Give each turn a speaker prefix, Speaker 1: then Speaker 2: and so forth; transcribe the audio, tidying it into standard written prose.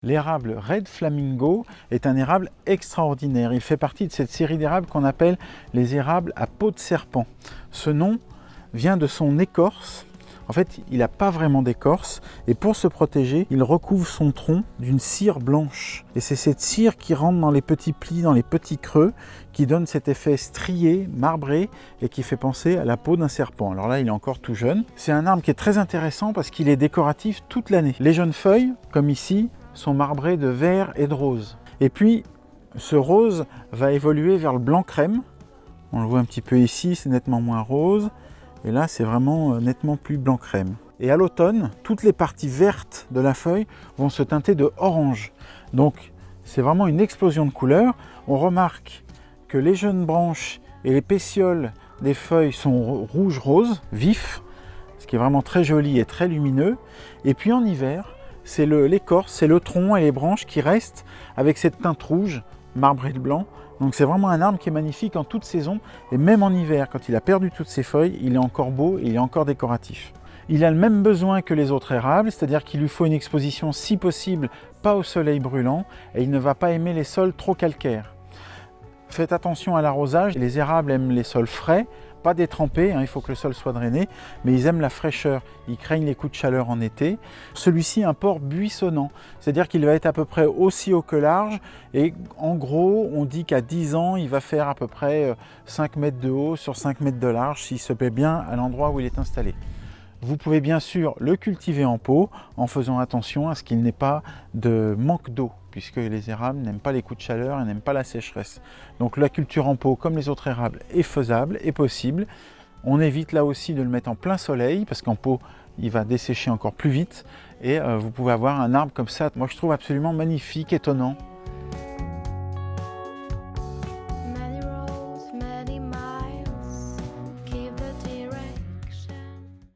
Speaker 1: L'érable Red Flamingo est un érable extraordinaire. Il fait partie de cette série d'érables qu'on appelle les érables à peau de serpent. Ce nom vient de son écorce. En fait, il n'a pas vraiment d'écorce et pour se protéger, il recouvre son tronc d'une cire blanche. Et c'est cette cire qui rentre dans les petits plis, dans les petits creux, qui donne cet effet strié, marbré et qui fait penser à la peau d'un serpent. Alors là, il est encore tout jeune. C'est un arbre qui est très intéressant parce qu'il est décoratif toute l'année. Les jeunes feuilles, comme ici, sont marbrées de vert et de rose. Et puis, ce rose va évoluer vers le blanc crème. On le voit un petit peu ici, c'est nettement moins rose. Et là, c'est vraiment nettement plus blanc crème. Et à l'automne, toutes les parties vertes de la feuille vont se teinter de orange. Donc, c'est vraiment une explosion de couleurs. On remarque que les jeunes branches et les pétioles des feuilles sont rouge-rose, vif, ce qui est vraiment très joli et très lumineux. Et puis en hiver, c'est l'écorce, c'est le tronc et les branches qui restent avec cette teinte rouge, marbrée de blanc. Donc c'est vraiment un arbre qui est magnifique en toute saison et même en hiver, quand il a perdu toutes ses feuilles, il est encore beau et il est encore décoratif. Il a le même besoin que les autres érables, c'est-à-dire qu'il lui faut une exposition si possible, pas au soleil brûlant, et il ne va pas aimer les sols trop calcaires. Faites attention à l'arrosage, les érables aiment les sols frais, pas détrempés, il faut que le sol soit drainé, mais ils aiment la fraîcheur, ils craignent les coups de chaleur en été. Celui-ci a un port buissonnant, c'est-à-dire qu'il va être à peu près aussi haut que large, et en gros, on dit qu'à 10 ans, il va faire à peu près 5 mètres de haut sur 5 mètres de large, s'il se plaît bien à l'endroit où il est installé. Vous pouvez bien sûr le cultiver en pot en faisant attention à ce qu'il n'ait pas de manque d'eau, puisque les érables n'aiment pas les coups de chaleur et n'aiment pas la sécheresse. Donc la culture en pot, comme les autres érables, est faisable, est possible. On évite là aussi de le mettre en plein soleil, parce qu'en pot, il va dessécher encore plus vite. Et vous pouvez avoir un arbre comme ça, moi je trouve absolument magnifique, étonnant.